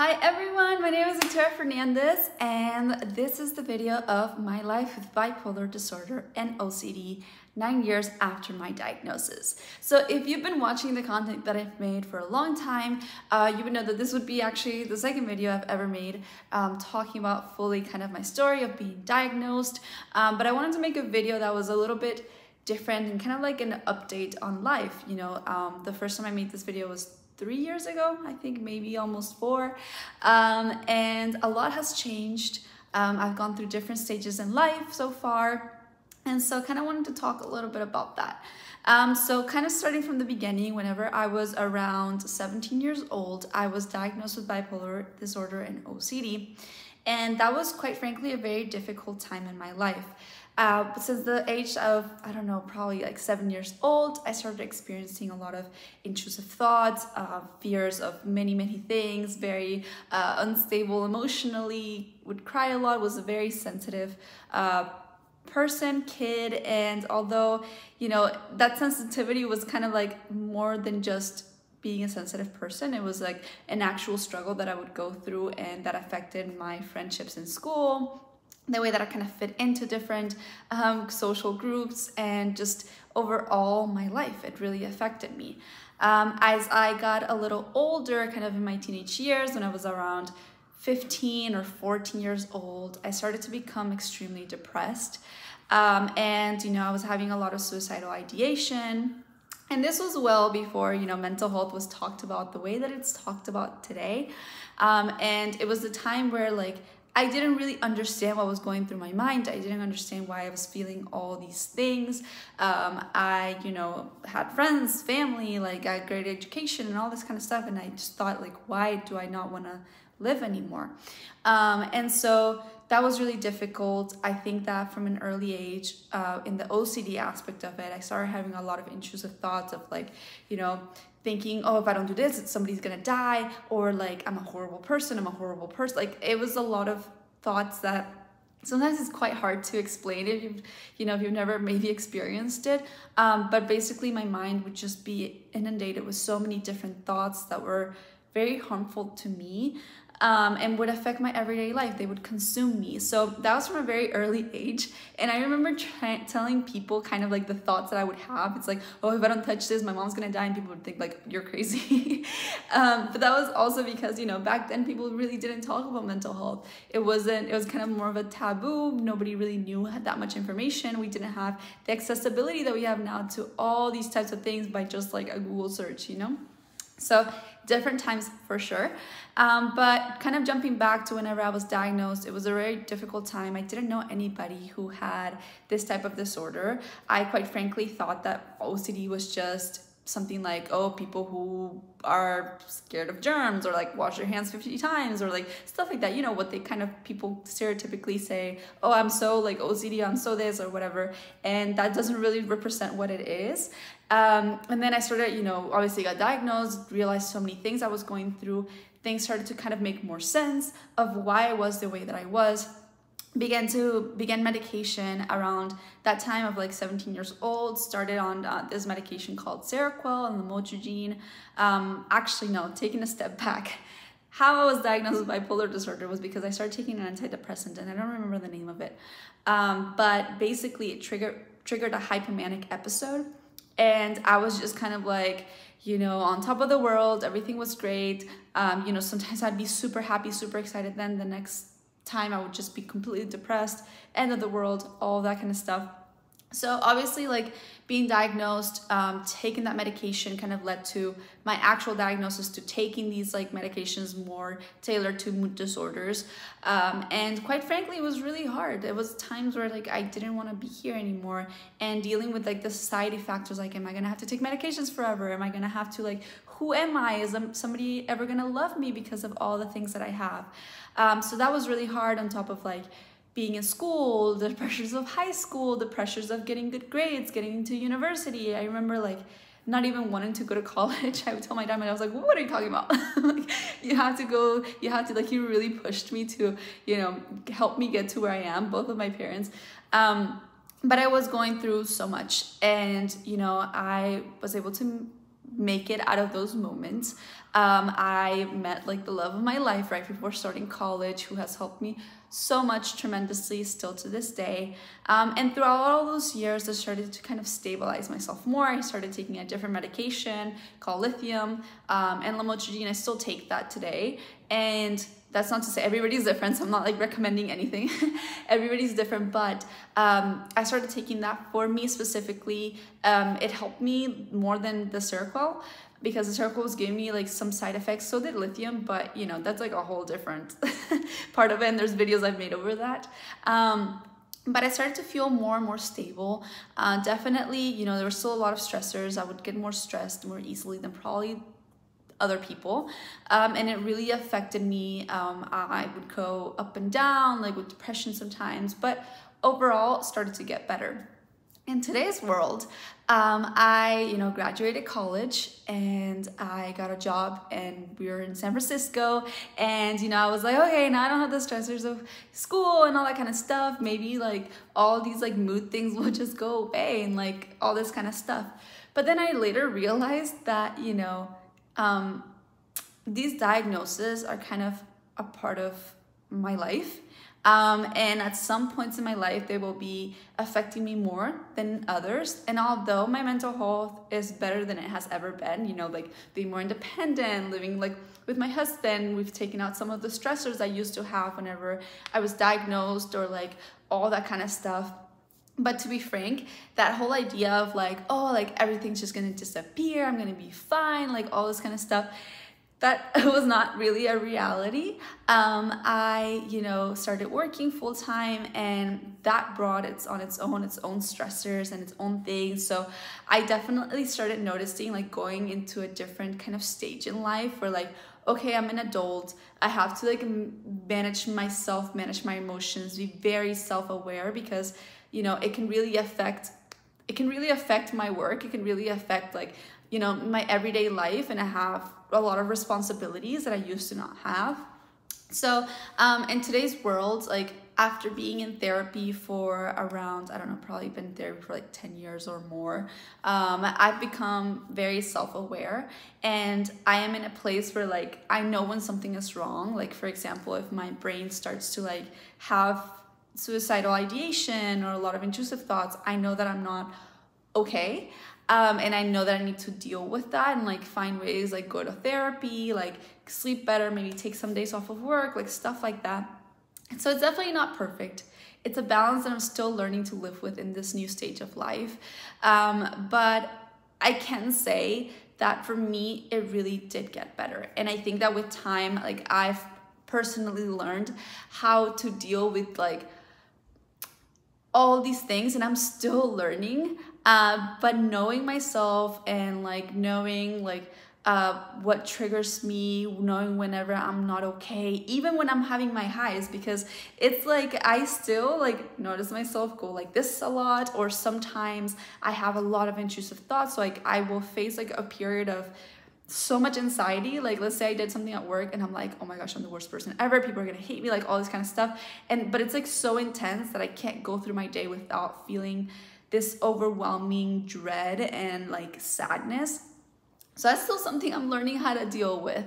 Hi everyone, my name is Victoria Fernandez and this is the video of my life with bipolar disorder and OCD 9 years after my diagnosis. So if you've been watching the content that I've made for a long time, you would know that this would be actually the second video I've ever made talking about fully kind of my story of being diagnosed. But I wanted to make a video that was a little bit different and kind of like an update on life. You know, the first time I made this video was 3 years ago, I think, maybe almost 4, and a lot has changed. I've gone through different stages in life so far, and so kind of wanted to talk a little bit about that. So kind of starting from the beginning, whenever I was around 17 years old, I was diagnosed with bipolar disorder and OCD, and that was quite frankly a very difficult time in my life. Since the age of, I don't know, probably like 7 years old, I started experiencing a lot of intrusive thoughts, fears of many things, very unstable emotionally, would cry a lot, was a very sensitive kid. And although, you know, that sensitivity was kind of like more than just being a sensitive person, it was like an actual struggle that I would go through and that affected my friendships in school, the way that I kind of fit into different social groups, and just overall my life. It really affected me. As I got a little older, kind of in my teenage years, when I was around 15 or 14 years old, I started to become extremely depressed. And, you know, I was having a lot of suicidal ideation. And this was well before, you know, mental health was talked about the way that it's talked about today. And it was the time where, like, I didn't really understand what was going through my mind. I didn't understand why I was feeling all these things. I, you know, had friends, family, like I had great education and all this kind of stuff. And I just thought, like, why do I not want to live anymore? And so that was really difficult. I think that from an early age, in the OCD aspect of it, I started having a lot of intrusive thoughts of, like, you know, thinking, oh, if I don't do this, somebody's gonna die, or like, I'm a horrible person, Like, it was a lot of thoughts that sometimes it's quite hard to explain if you've never maybe experienced it. But basically my mind would just be inundated with so many different thoughts that were very harmful to me. And would affect my everyday life. They would consume me. So that was from a very early age. And I remember telling people kind of like the thoughts that I would have. It's like, oh, if I don't touch this, my mom's gonna die. And people would think, like, you're crazy. But that was also because, you know, back then people really didn't talk about mental health. It was kind of more of a taboo. Nobody really knew, had that much information. We didn't have the accessibility that we have now to all these types of things by just like a Google search, you know? So different times for sure. But kind of jumping back to whenever I was diagnosed, it was a very difficult time. I didn't know anybody who had this type of disorder. I quite frankly thought that OCD was just something like, oh, people who are scared of germs, or like wash your hands 50 times, or like stuff like that. You know, what they kind of people stereotypically say, oh, I'm so like OCD, I'm so this or whatever. And that doesn't really represent what it is. And then I started, you know, obviously got diagnosed, realized so many things I was going through. Things started to kind of make more sense of why I was the way that I was. Began medication around that time of like 17 years old. Started on this medication called Seroquel and lamotrigine. Actually, no, taking a step back. How I was diagnosed with bipolar disorder was because I started taking an antidepressant, and I don't remember the name of it. But basically it triggered a hypomanic episode. And I was just kind of like, you know, on top of the world. Everything was great. You know, sometimes I'd be super happy, super excited. Then the next time I would just be completely depressed, end of the world, all that kind of stuff. So obviously, like, being diagnosed, taking that medication kind of led to my actual diagnosis, to taking these like medications more tailored to mood disorders. And quite frankly, it was really hard. It was times where like I didn't want to be here anymore, and dealing with like the society factors, like, am I gonna have to take medications forever? Am I gonna have to, like, who am I? Is somebody ever gonna love me because of all the things that I have? So that was really hard, on top of like being in school, the pressures of high school, the pressures of getting good grades, getting into university. I remember like not even wanting to go to college. I would tell my dad, and I was like, what are you talking about? Like, you have to go, like, he really pushed me to, you know, help me get to where I am, both of my parents. But I was going through so much, and, you know, I was able to make it out of those moments. I met like the love of my life right before starting college, who has helped me so much tremendously still to this day. And throughout all those years, I started to kind of stabilize myself more. I started taking a different medication called lithium and lamotrigine. I still take that today. And that's not to say everybody's different, so I'm not like recommending anything. Everybody's different, but I started taking that for me specifically. It helped me more than the Seroquel, because the Seroquel was giving me like some side effects. So did lithium, but you know, that's like a whole different part of it, and there's videos I've made over that. But I started to feel more and more stable. Definitely, you know, there were still a lot of stressors. I would get more stressed more easily than probably other people, and it really affected me. I would go up and down, like with depression sometimes, but overall started to get better. In today's world, I, you know, graduated college and I got a job, and we were in San Francisco, and you know, I was like, okay, now I don't have the stressors of school and all that kind of stuff. Maybe like all these like mood things will just go away and like all this kind of stuff. But then I later realized that, you know, these diagnoses are kind of a part of my life. And at some points in my life, they will be affecting me more than others. And although my mental health is better than it has ever been, you know, like being more independent, living like with my husband, we've taken out some of the stressors I used to have whenever I was diagnosed, or like all that kind of stuff. But to be frank, that whole idea of like, oh, like everything's just gonna disappear, I'm gonna be fine, like all this kind of stuff, that was not really a reality. I, you know, started working full time, and that brought its own stressors and its own things. So I definitely started noticing, like going into a different kind of stage in life where like, okay, I'm an adult. I have to like manage myself, manage my emotions, be very self-aware, because you know, it can really affect my work. It can really affect like, you know, my everyday life, and I have a lot of responsibilities that I used to not have. So in today's world, like after being in therapy for around, I don't know, probably been in therapy for like 10 years or more, I've become very self-aware, and I am in a place where like I know when something is wrong. Like for example, if my brain starts to like have suicidal ideation or a lot of intrusive thoughts, I know that I'm not okay. And I know that I need to deal with that and like find ways, like go to therapy, like sleep better, maybe take some days off of work, like stuff like that. And so it's definitely not perfect. It's a balance that I'm still learning to live with in this new stage of life. But I can say that for me, it really did get better. And I think that with time, like I've personally learned how to deal with like all these things, and I'm still learning, but knowing myself and like knowing like what triggers me, knowing whenever I'm not okay, even when I'm having my highs, because it's like I still like notice myself go like this a lot, or sometimes I have a lot of intrusive thoughts. So like I will face like a period of so much anxiety. Like let's say I did something at work and I'm like, oh my gosh, I'm the worst person ever, people are gonna hate me, like all this kind of stuff, but it's like so intense that I can't go through my day without feeling this overwhelming dread and like sadness. So that's still something I'm learning how to deal with.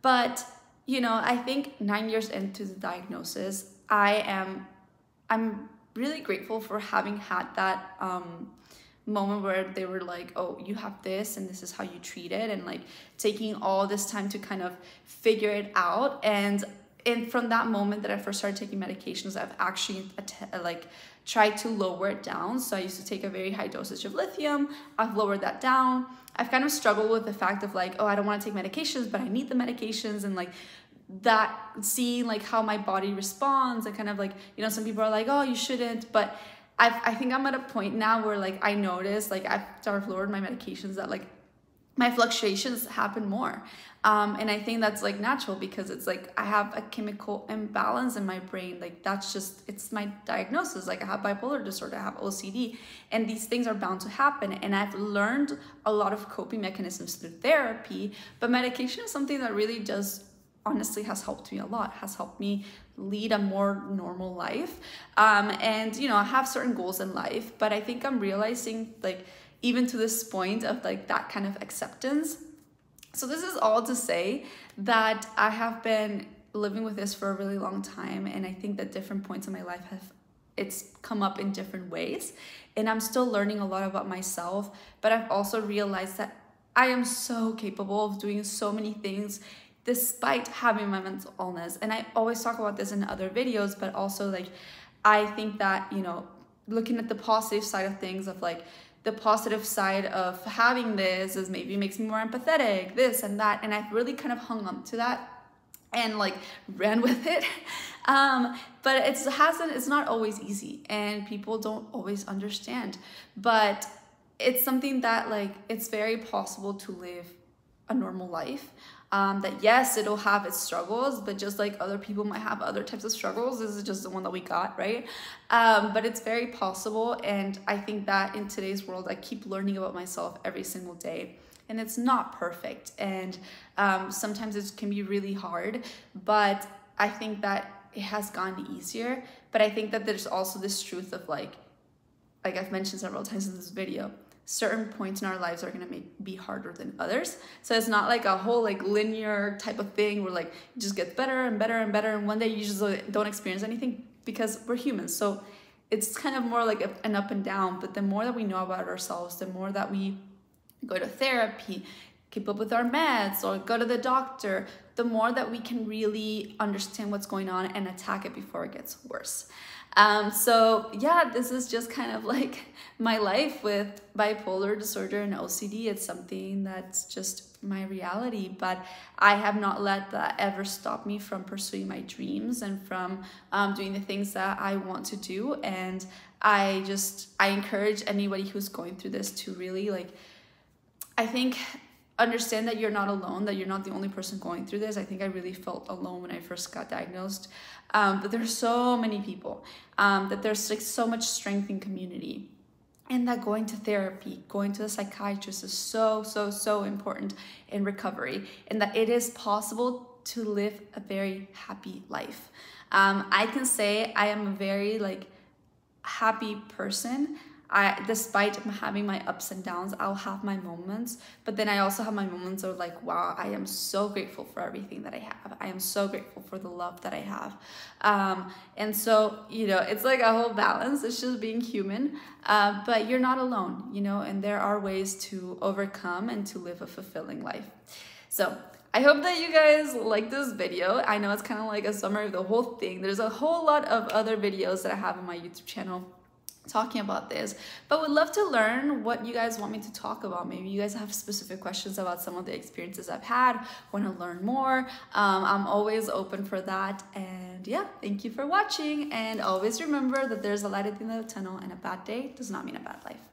But you know, I think 9 years into the diagnosis, I'm really grateful for having had that moment where they were like, oh, you have this and this is how you treat it, and like taking all this time to kind of figure it out. And from that moment that I first started taking medications, I've actually like tried to lower it down. So I used to take a very high dosage of lithium. I've lowered that down. I've kind of struggled with the fact of like, oh, I don't want to take medications, but I need the medications, and like that, seeing like how my body responds, and kind of like, you know, some people are like, oh, you shouldn't, but I think I'm at a point now where like I notice, like after I've lowered my medications, that like my fluctuations happen more. And I think that's like natural, because it's like I have a chemical imbalance in my brain. Like that's just, it's my diagnosis. Like I have bipolar disorder, I have OCD, and these things are bound to happen. And I've learned a lot of coping mechanisms through therapy, but medication is something that really does, honestly, has helped me a lot, has helped me lead a more normal life. And you know, I have certain goals in life, but I think I'm realizing, like even to this point of like that kind of acceptance, So this is all to say that I have been living with this for a really long time, and I think that different points in my life it's come up in different ways, and I'm still learning a lot about myself, but I've also realized that I am so capable of doing so many things despite having my mental illness. And I always talk about this in other videos, but also like I think that, you know, looking at the positive side of things, of like the positive side of having this is maybe makes me more empathetic, this and that, and I've really kind of hung on to that and like ran with it. But it's not always easy, and people don't always understand, but it's something that like it's very possible to live a normal life. That yes, it'll have its struggles, but just like other people might have other types of struggles, this is just the one that we got, right? But it's very possible, and I think that in today's world, I keep learning about myself every single day, and it's not perfect, and sometimes it can be really hard, but I think that it has gotten easier. But I think that there's also this truth of like I've mentioned several times in this video, certain points in our lives are going to be harder than others. So it's not like a whole like linear type of thing where like it just gets better and better and better, and one day you just don't experience anything, because we're humans. So it's kind of more like an up and down. But the more that we know about ourselves, the more that we go to therapy, keep up with our meds, or go to the doctor, the more that we can really understand what's going on and attack it before it gets worse. So yeah, this is just kind of like my life with bipolar disorder and OCD. It's something that's just my reality, but I have not let that ever stop me from pursuing my dreams and from doing the things that I want to do. And I encourage anybody who's going through this to really I think understand that you're not alone, that you're not the only person going through this. I think I really felt alone when I first got diagnosed, but there's so many people, that there's like so much strength in community, and that going to therapy, going to a psychiatrist is so important in recovery, and that it is possible to live a very happy life. I can say I am a very happy person. Despite having my ups and downs, I'll have my moments, but then I also have my moments of like, wow, I am so grateful for everything that I have. I am so grateful for the love that I have. And so, it's like a whole balance. It's just being human, but you're not alone, and there are ways to overcome and to live a fulfilling life. So I hope that you guys like this video. I know it's kind of like a summary of the whole thing. There's a whole lot of other videos that I have on my YouTube channel talking about this, but would love to learn what you guys want me to talk about. Maybe you guys have specific questions about some of the experiences I've had, want to learn more. I'm always open for that. And yeah, thank you for watching, and always remember that there's a light at the end of the tunnel, and a bad day does not mean a bad life.